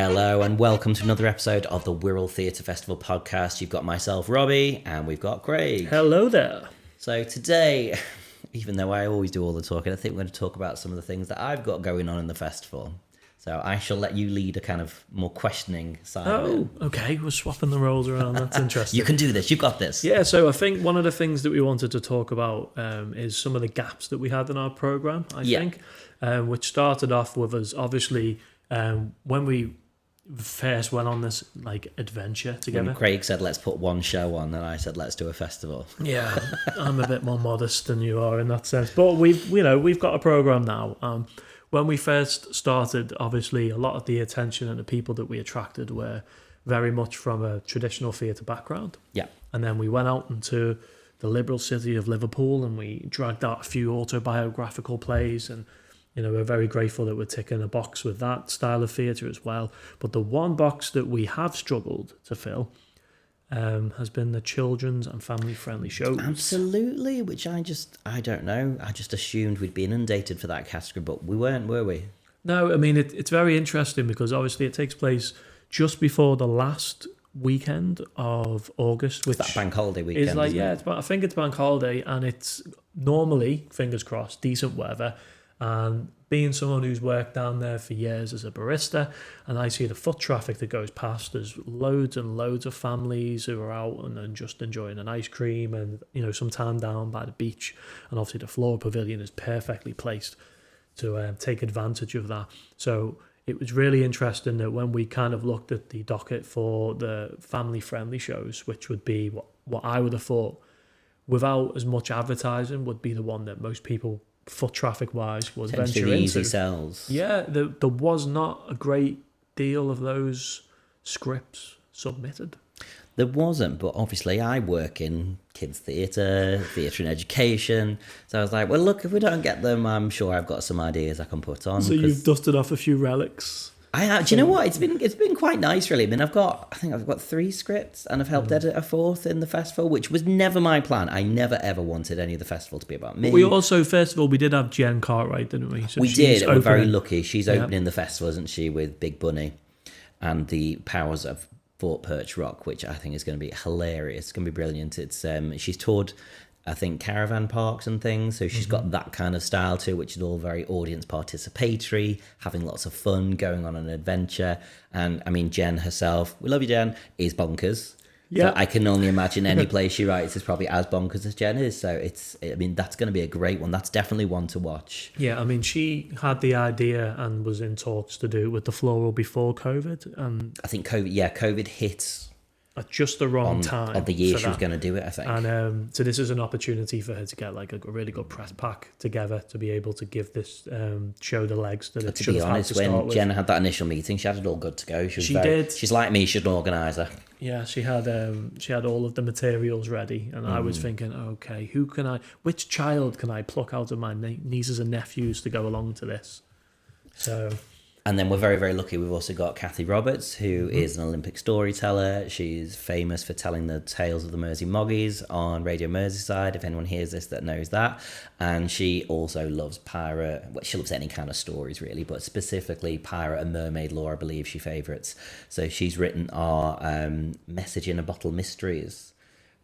Hello and welcome to another episode of the Wirral Theatre Festival podcast. You've got myself, Robbie, and we've got Craig. Hello there. So today, even though I always do all the talking, I think we're going to talk about some of the things that I've got going on in the festival. So I shall let you lead a kind of more questioning side of it. Oh, okay. We're swapping the roles around. That's interesting. You can do this. You've got this. Yeah, so I think one of the things that we wanted to talk about is some of the gaps that we had in our programme, I think, which started off with us, obviously, when we first went on this adventure together. When Craig said, let's put one show on, and I said, let's do a festival. Yeah, I'm a bit more modest than you are in that sense. But we've got a programme now. When we first started, obviously, a lot of the attention and the people that we attracted were very much from a traditional theatre background. Yeah. And then we went out into the liberal city of Liverpool and we dragged out a few autobiographical plays, and we're very grateful that we're ticking a box with that style of theatre as well. But the one box that we have struggled to fill has been the children's and family-friendly shows. Absolutely, which I don't know. I just assumed we'd be inundated for that category, but we weren't, were we? No, I mean, it's very interesting because obviously it takes place just before the last weekend of August, which it's that bank holiday weekend. I think it's bank holiday, and it's normally, fingers crossed, decent weather. And being someone who's worked down there for years as a barista, and I see the foot traffic that goes past, there's loads and loads of families who are out and just enjoying an ice cream and some time down by the beach, and obviously the floor pavilion is perfectly placed to take advantage of that. So it was really interesting that when we kind of looked at the docket for the family-friendly shows, which would be what I would have thought, without as much advertising, would be the one that most people, foot traffic wise, would venture into. Easy sells. Yeah, there was not a great deal of those scripts submitted. There wasn't, but obviously I work in kids theatre and education, so I was like, well, look, if we don't get them, I'm sure I've got some ideas I can put on. So you've dusted off a few relics. I have. Do you know what? It's been quite nice, really. I mean, I think I've got 3 scripts, and I've helped edit a 4th in the festival, which was never my plan. I never ever wanted any of the festival to be about me. But we also, first of all, we did have Jen Cartwright, didn't we? So we did. We're very lucky. She's opening the festival, isn't she, with Big Bunny and the Powers of Fort Perch Rock, which I think is going to be hilarious. It's going to be brilliant. It's she's toured, I think, caravan parks and things, so she's got that kind of style too, which is all very audience participatory, having lots of fun, going on an adventure. And I mean, Jen herself, we love you, Jen, is bonkers. Yeah, so I can only imagine any play she writes is probably as bonkers as Jen is. So that's going to be a great one. That's definitely one to watch. Yeah, I mean, she had the idea and was in talks to do it with the Floral before COVID. And I think COVID hit at just the wrong time of the year she was going to do it, I think. And so this is an opportunity for her to get a really good press pack together to be able to give this show the legs that it should have had to start with. To be honest, when Jen had that initial meeting, she had it all good to go. She did. She's like me, she's an organiser. Yeah, she had all of the materials ready, and I was thinking, okay, which child can I pluck out of my nieces and nephews to go along to this? So. And then we're very, very lucky. We've also got Kathy Roberts, who is an Olympic storyteller. She's famous for telling the tales of the Mersey Moggies on Radio Merseyside, if anyone hears this that knows that. And she also loves pirate. Well, she loves any kind of stories, really, but specifically pirate and mermaid lore, I believe she favourites. So she's written our Message in a Bottle Mysteries,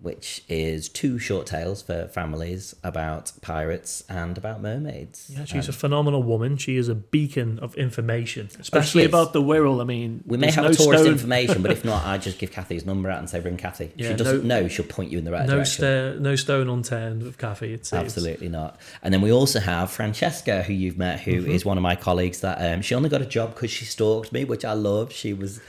which is 2 short tales for families about pirates and about mermaids. Yeah, she's a phenomenal woman. She is a beacon of information, especially about the Wirral. I mean, we may have a tourist information, but if not, I just give Kathy's number out and say, bring Kathy. If she doesn't know, she'll point you in the right direction. No stone unturned with Kathy, it seems. Absolutely not. And then we also have Francesca, who you've met, who is one of my colleagues that she only got a job because she stalked me, which I loved. She was...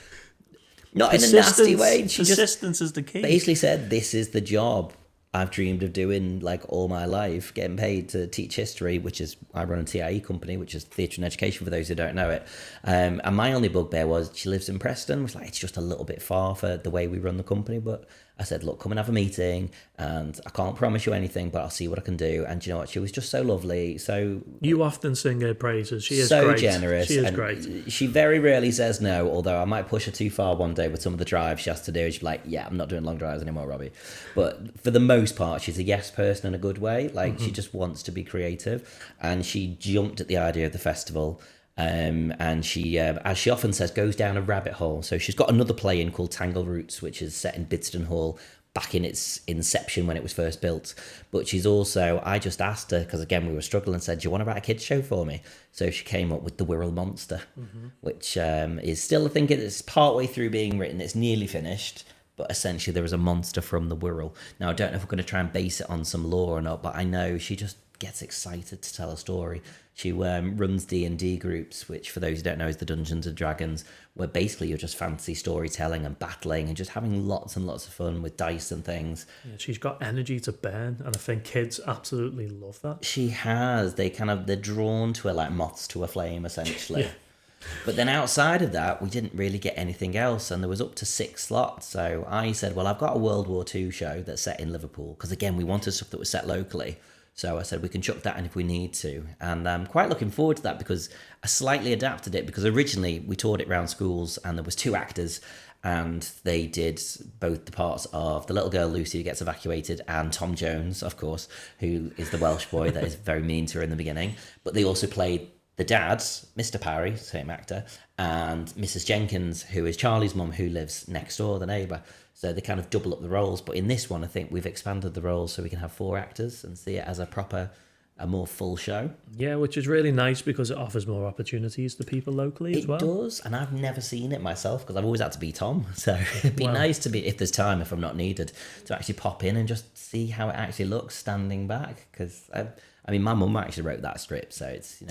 Not in a nasty way. Persistence is the key. Basically said, this is the job I've dreamed of doing all my life, getting paid to teach history, which is, I run a TIE company, which is theatre and education for those who don't know it. And my only bugbear was she lives in Preston. I was like, it's just a little bit far for the way we run the company. But I said, look, come and have a meeting, and I can't promise you anything, but I'll see what I can do. And you know what? She was just so lovely. So you often sing her praises. She is so great. Generous. She is great. She very rarely says no, although I might push her too far one day with some of the drives she has to do. She'd be like, yeah, I'm not doing long drives anymore, Robbie. But for the most part, she's a yes person in a good way. She just wants to be creative. And she jumped at the idea of the festival. And she, as she often says, goes down a rabbit hole. So she's got another play in called Tangle Roots, which is set in Bidston Hall back in its inception when it was first built. But she's also, I just asked her, because again, we were struggling, and said, do you want to write a kids show for me? So she came up with The Wirral Monster, which is still, I think it's partway through being written. It's nearly finished. But essentially, there is a monster from the Wirral. Now, I don't know if we're going to try and base it on some lore or not, but I know she just gets excited to tell a story. She runs D&D groups, which for those who don't know is the Dungeons and Dragons, where basically you're just fantasy storytelling and battling and just having lots and lots of fun with dice and things. Yeah, she's got energy to burn, and I think kids absolutely love that. She has. They're drawn to her like moths to a flame, essentially. Yeah. But then outside of that, we didn't really get anything else, and there was up to 6 slots. So I said, well, I've got a World War II show that's set in Liverpool, because again, we wanted stuff that was set locally. So I said we can chuck that in if we need to. And I'm quite looking forward to that, because I slightly adapted it, because originally we toured it around schools and there was 2 actors, and they did both the parts of the little girl Lucy who gets evacuated and Tom Jones, of course, who is the Welsh boy that is very mean to her in the beginning. But they also played the dad, Mr. Parry, same actor, and Mrs. Jenkins, who is Charlie's mum, who lives next door, the neighbour. So they kind of double up the roles. But in this one, I think we've expanded the roles so we can have 4 actors and see it as a more full show. Yeah, which is really nice because it offers more opportunities to people locally as well. It does, and I've never seen it myself because I've always had to be Tom. So it'd be nice to be, if there's time, if I'm not needed, to actually pop in and just see how it actually looks standing back. Because I mean, my mum actually wrote that script, so it's,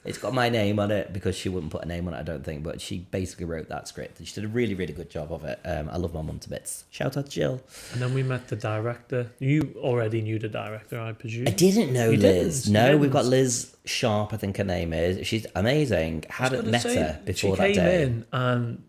it's got my name on it, because she wouldn't put a name on it, I don't think, but she basically wrote that script, and she did a really, really good job of it. I love my mum to bits. Shout out to Jill. And then we met the director. You already knew the director, I presume. I didn't know Liz. No, we've got Liz Sharp, I think her name is. She's amazing. Hadn't met her before that day. She came in and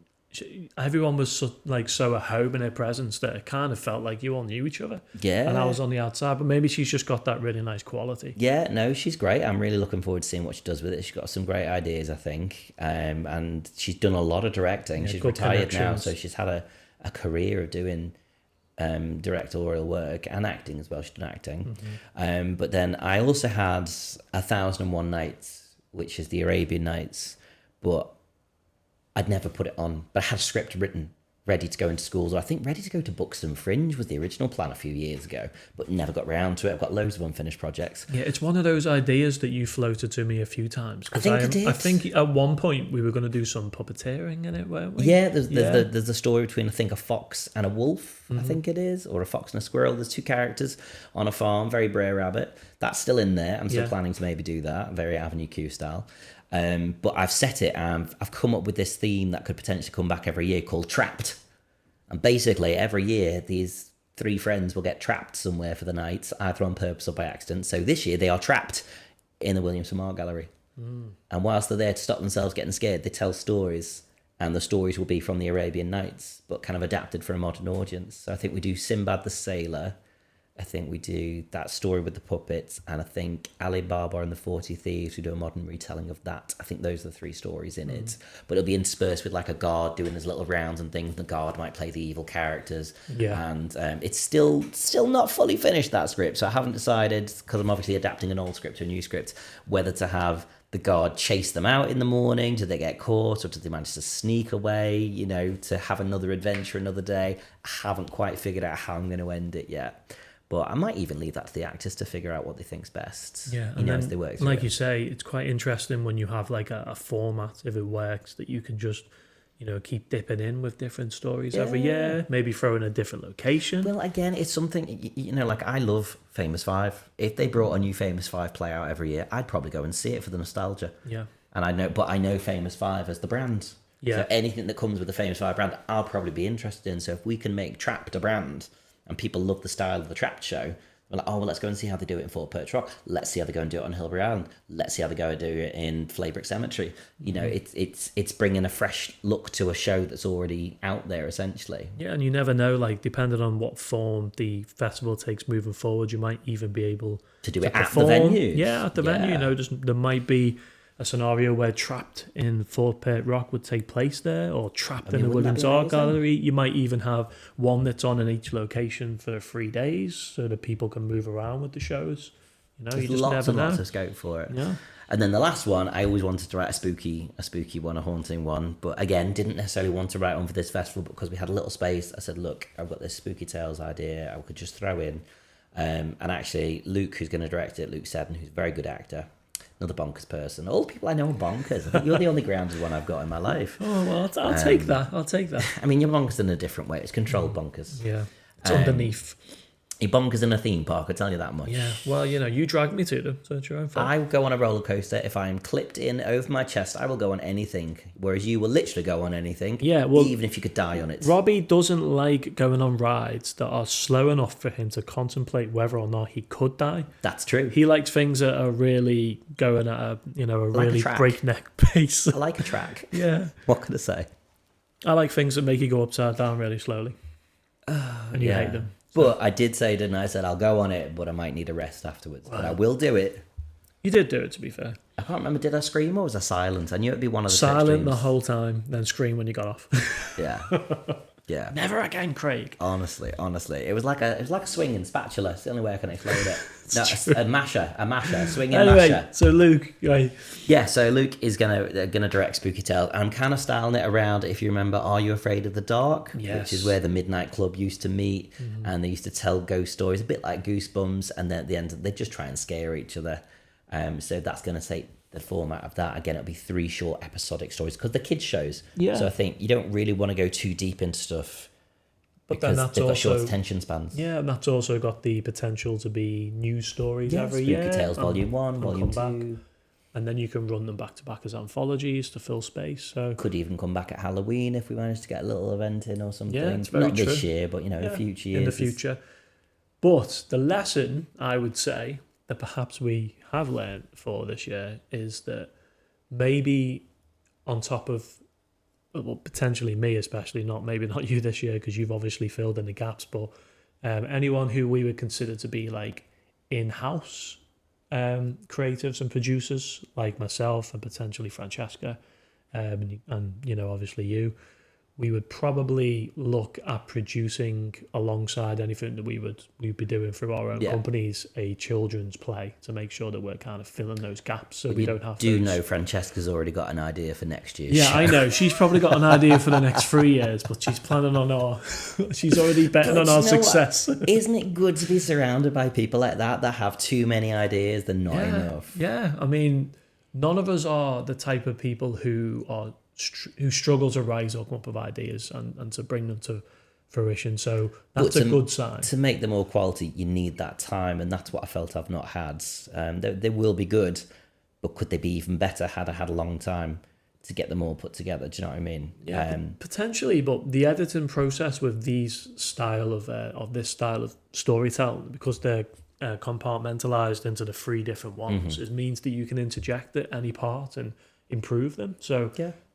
everyone was so at home in her presence that it kind of felt like you all knew each other. Yeah. And I was on the outside, but maybe she's just got that really nice quality. Yeah, no, she's great. I'm really looking forward to seeing what she does with it. She's got some great ideas, I think. And she's done a lot of directing. She's retired now, so she's had a career of doing directorial work and acting as well. She's done acting. But then I also had 1001 Nights, which is the Arabian Nights, but I'd never put it on, but I had a script written, ready to go into schools. I think ready to go to Buxton Fringe was the original plan a few years ago, but never got round to it. I've got loads of unfinished projects. Yeah, it's one of those ideas that you floated to me a few times. I think I did. I think at one point we were going to do some puppeteering in it, weren't we? Yeah, there's a story between, I think, a fox and a wolf, I think it is, or a fox and a squirrel. There's 2 characters on a farm, very Brer Rabbit. That's still in there. I'm still planning to maybe do that, very Avenue Q style. But I've set it, and I've come up with this theme that could potentially come back every year called Trapped. And basically every year these 3 friends will get trapped somewhere for the night, either on purpose or by accident. So this year they are trapped in the Williamson Art Gallery. And whilst they're there to stop themselves getting scared, they tell stories, and the stories will be from the Arabian Nights, but kind of adapted for a modern audience. So I think we do Sinbad the Sailor, I think we do that story with the puppets, and I think Ali Baba and the 40 Thieves, we do a modern retelling of that. I think those are the 3 stories in it. But it'll be interspersed with like a guard doing his little rounds and things. The guard might play the evil characters. Yeah. And it's still not fully finished, that script. So I haven't decided, because I'm obviously adapting an old script to a new script, whether to have the guard chase them out in the morning. Do they get caught, or do they manage to sneak away, to have another adventure another day? I haven't quite figured out how I'm going to end it yet. But I might even leave that to the actors to figure out what they think's best. Yeah, and as they work through like it. You say, it's quite interesting when you have like a format, if it works, that you can just, keep dipping in with different stories every year. Maybe throw in a different location. Well, again, it's something, like I love Famous Five. If they brought a new Famous Five play out every year, I'd probably go and see it for the nostalgia. Yeah. And I know Famous Five as the brand. Yeah. So anything that comes with the Famous Five brand, I'll probably be interested in. So if we can make Trapped a brand, and people love the style of the Trapped show, we're like, let's go and see how they do it in Fort Perch Rock. Let's see how they go and do it on Hilbury Island. Let's see how they go and do it in Flaybrick Cemetery. It's bringing a fresh look to a show that's already out there, essentially. Yeah, and you never know, depending on what form the festival takes moving forward, you might even be able to do it at the venue. Yeah, at the venue. There might be a scenario where Trapped in Fort Perch Rock would take place there, or Trapped in the Williams Art Gallery. You might even have one that's on in each location for 3 days, so that people can move around with the shows. You know, There's you just lots never and know. lots of scope for it. Yeah. And then the last one, I always wanted to write a spooky one, a haunting one. But again, didn't necessarily want to write one for this festival because we had a little space. I said, look, I've got this spooky tales idea I could just throw in. And actually, Luke, who's going to direct it, Luke Seddon, who's a very good actor, another bonkers person. All the people I know are bonkers. I think you're the only grounded one I've got in my life. Oh, well, I'll take that. I'll take that. I mean, you're bonkers in a different way. It's controlled bonkers. Yeah. It's underneath. You're bonkers in a theme park, I'll tell you that much. Yeah. Well, you know, you dragged me to them, so it's your own fault. I will go on a roller coaster. If I'm clipped in over my chest, I will go on anything. Whereas you will literally go on anything. Yeah, well, even if you could die on it. Robbie doesn't like going on rides that are slow enough for him to contemplate whether or not he could die. That's true. He likes things that are really going at a Like really a track. breakneck pace. I like a track. Yeah. What can I say? I like things that make you go upside down really slowly. And you hate them. But I did say, didn't I? I said, I'll go on it, but I might need a rest afterwards. But I will do it. You did do it, to be fair. I can't remember, did I scream or was I silent? I knew it'd be one of the Silent extremes. the whole time, then scream when you got off. Yeah. Yeah. Never again, Craig. Honestly. It was like a swinging spatula. It's the only way I can explain it. No, a masher, swinging Anyway, masher. so Luke, right. Yeah, so Luke is gonna direct Spooky Tales. I'm kind of styling it around, if you remember, Are You Afraid of the Dark? Yes. Which is where the Midnight Club used to meet, and they used to tell ghost stories, a bit like Goosebumps, and then at the end they just try and scare each other. So that's gonna take the format of that. Again, it'll be 3 short episodic stories because the kids shows. Yeah. So I think you don't really want to go too deep into stuff. But then Because that's they've got short also attention spans. yeah, and that's also got the potential to be news stories every Spooky year. Tales Volume 1, Volume 2. Back. And then you can run them back to back as anthologies to fill space. So Could even come back at Halloween if we managed to get a little event in or something. Yeah, it's very Not this true. year, but in future years. in the future. But the lesson I would say that perhaps we have learned for this year is that maybe on top of potentially me especially, maybe not you this year because you've obviously filled in the gaps, but anyone who we would consider to be like in-house creatives and producers like myself and potentially Francesca and obviously you, we would probably look at producing alongside anything that we'd be doing through our own companies a children's play to make sure that we're kind of filling those gaps so we don't have to. Know Francesca's already got an idea for next year. Yeah, I know. She's probably got an idea for the next 3 years, but she's planning on she's already betting on our success. Isn't it good to be surrounded by people like that have too many ideas? They're not enough. Yeah, I mean, none of us are the type of people who struggle to rise up with ideas and to bring them to fruition. So that's a good sign. To make them all quality, you need that time, and that's what I felt I've not had. They will be good, but could they be even better had I had a long time to get them all put together? Do you know what I mean? Yeah, potentially. But the editing process with these style of this style of storytelling, because they're compartmentalized into the 3 different ones, it means that you can interject at any part and improve them. So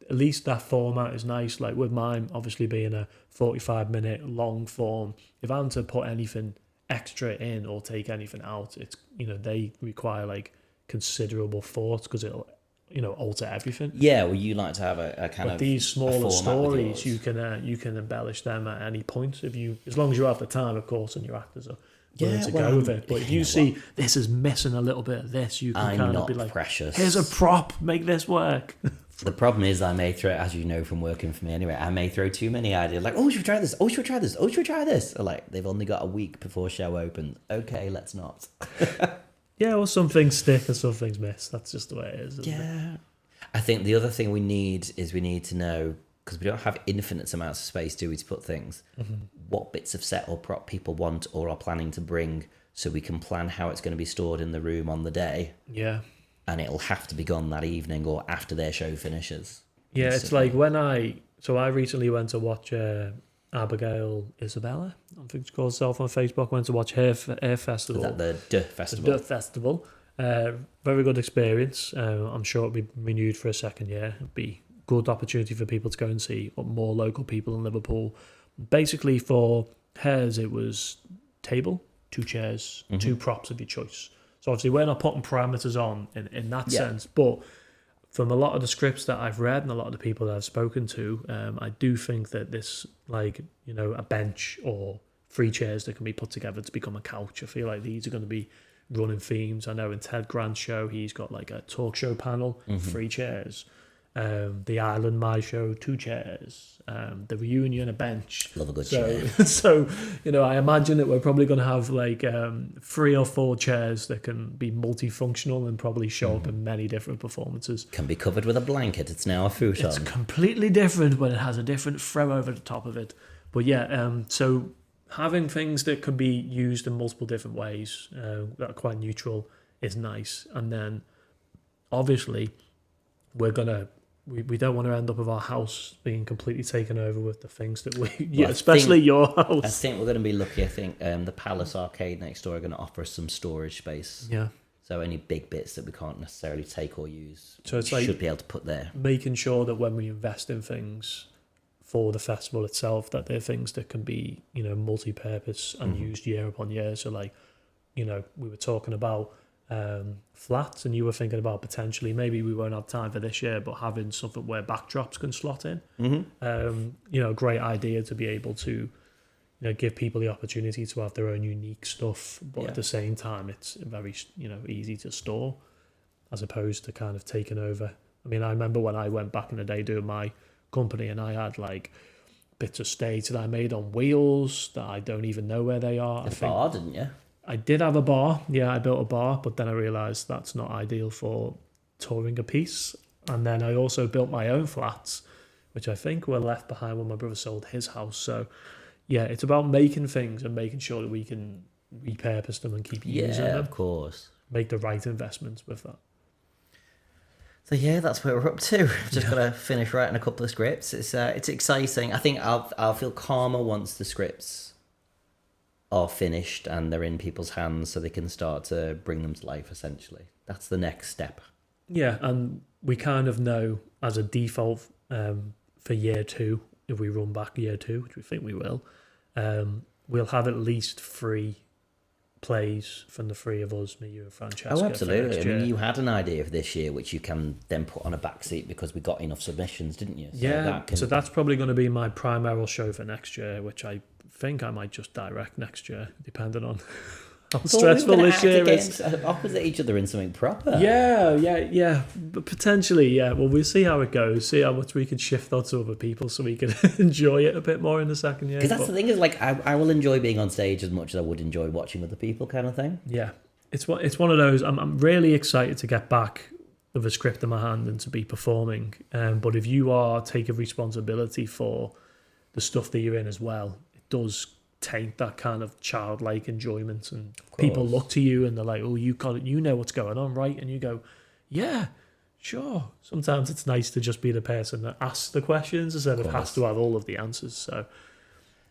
at least that format is nice. Like with mine obviously being a 45-minute long form, if I'm to put anything extra in or take anything out, it's they require like considerable thought because it'll alter everything. Yeah, well, you like to have a kind of these smaller stories, you can embellish them at any point as long as you have the time, of course, and your actors are willing to go with it. But if you see this is missing a little bit of this, you can kind of be like, precious. Here's a prop, make this work. The problem is I may throw, as you know from working for me anyway, I may throw too many ideas. Like, oh, should we try this? Oh, should we try this? Oh, should we try this? Or like, they've only got a week before show opens. Okay, let's not. Yeah, well, some things stick and some things miss. That's just the way it is. Yeah. I think the other thing we need to know, because we don't have infinite amounts of space, do we, to put things, what bits of set or prop people want or are planning to bring so we can plan how it's going to be stored in the room on the day. Yeah. And it'll have to be gone that evening or after their show finishes. Yeah, it's like when I recently went to watch Abigail Isabella, I think she calls herself on Facebook, went to watch her festival. Was that the Duh Festival? The Duh Festival. Very good experience. I'm sure it'll be renewed for a second year. It'll be good opportunity for people to go and see more local people in Liverpool. Basically for hers, it was table, 2 chairs, 2 props of your choice. So obviously we're not putting parameters on in that sense, but from a lot of the scripts that I've read and a lot of the people that I've spoken to, I do think that this, like, a bench or 3 chairs that can be put together to become a couch, I feel like these are going to be running themes. I know in Ted Grant's show, he's got like a talk show panel, 3 chairs. The Island, my show, 2 chairs. The Reunion, a bench. Love a good chair. So, I imagine that we're probably going to have like 3 or 4 chairs that can be multifunctional and probably show up in many different performances. Can be covered with a blanket. It's now a futon. It's completely different, but it has a different throw over the top of it. But yeah, so having things that can be used in multiple different ways that are quite neutral is nice. And then obviously we don't want to end up with our house being completely taken over with the things that especially your house. I think we're going to be lucky. I think the Palace Arcade next door are going to offer us some storage space. Yeah. So any big bits that we can't necessarily take or use, so it's should be able to put there. Making sure that when we invest in things for the festival itself, that they're things that can be, multi-purpose and used year upon year. So like, we were talking about flats, and you were thinking about potentially maybe we won't have time for this year, but having something where backdrops can slot in. Great idea to be able to give people the opportunity to have their own unique stuff, but at the same time it's very easy to store as opposed to kind of taking over. I mean, I remember when I went back in the day doing my company, and I had like bits of stage that I made on wheels that I don't even know where they are. A bar, didn't you? I did have a bar. Yeah, I built a bar, but then I realised that's not ideal for touring a piece. And then I also built my own flats, which I think were left behind when my brother sold his house. So, yeah, it's about making things and making sure that we can repurpose them and keep using them. Yeah, of course. Make the right investments with that. So yeah, that's where we're up to. We've just got to finish writing a couple of scripts. It's exciting. I think I'll feel calmer once the scripts are finished and they're in people's hands, so they can start to bring them to life. Essentially, that's the next step. Yeah, and we kind of know as a default for year 2, if we run back year 2, which we think we will, we'll have at least 3 plays from the 3 of us, me, you, and Francesca. Oh, absolutely. I mean, you had an idea of this year, which you can then put on a back seat because we got enough submissions, didn't you? So that's probably going to be my primary show for next year, which I think I might just direct next year, depending on how stressful this year is. Opposite each other in something proper. Yeah. But potentially, yeah. Well, we'll see how it goes. See how much we can shift onto other people so we can enjoy it a bit more in the second year. Because that's the thing is, like, I will enjoy being on stage as much as I would enjoy watching other people, kind of thing. Yeah, it's one of those. I'm really excited to get back with a script in my hand and to be performing. But if you are taking responsibility for the stuff that you're in as well, it does taint that kind of childlike enjoyment, and people look to you and they're like, oh, you know what's going on, right? And you go, yeah, sure. Sometimes it's nice to just be the person that asks the questions instead of has to have all of the answers. So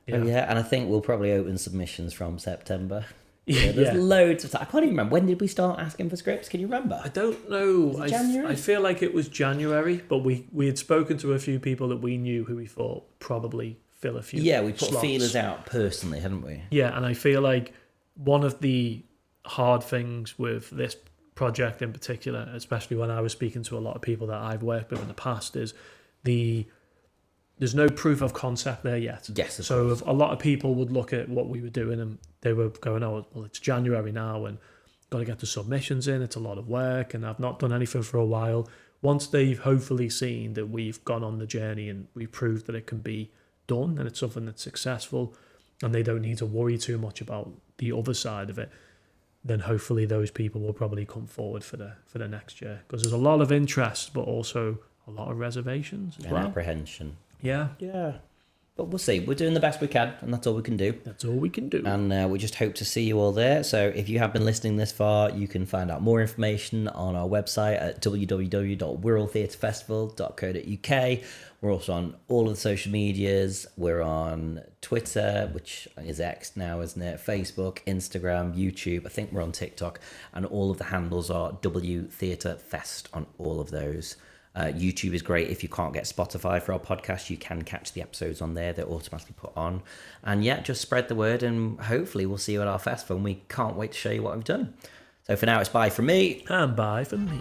yeah. And I think we'll probably open submissions from September. There's loads of time. I can't even remember, when did we start asking for scripts? Can you remember? I don't know. January? I feel like it was January, but we had spoken to a few people that we knew who we thought probably fill a few we put slots. feelers out personally, hadn't we? Yeah, and I feel like one of the hard things with this project in particular, especially when I was speaking to a lot of people that I've worked with in the past, is there's no proof of concept there yet. Yes. So if a lot of people would look at what we were doing and they were going, oh, well, it's January now and got to get the submissions in. It's a lot of work and I've not done anything for a while. Once they've hopefully seen that we've gone on the journey and we've proved that it can be done and it's something that's successful and they don't need to worry too much about the other side of it, then hopefully those people will probably come forward for the next year, because there's a lot of interest but also a lot of reservations as well. Apprehension. Yeah. But we'll see. We're doing the best we can, and that's all we can do. And we just hope to see you all there. So if you have been listening this far, you can find out more information on our website at www.wirraltheatrefestival.co.uk. We're also on all of the social medias. We're on Twitter, which is X now, isn't it? Facebook, Instagram, YouTube. I think we're on TikTok. And all of the handles are W Theatre Fest on all of those. YouTube is great. If you can't get Spotify for our podcast, you can catch the episodes on there. They're automatically put on. And yeah, just spread the word and hopefully we'll see you at our festival. And we can't wait to show you what we've done. So for now, it's bye from me. And bye from me.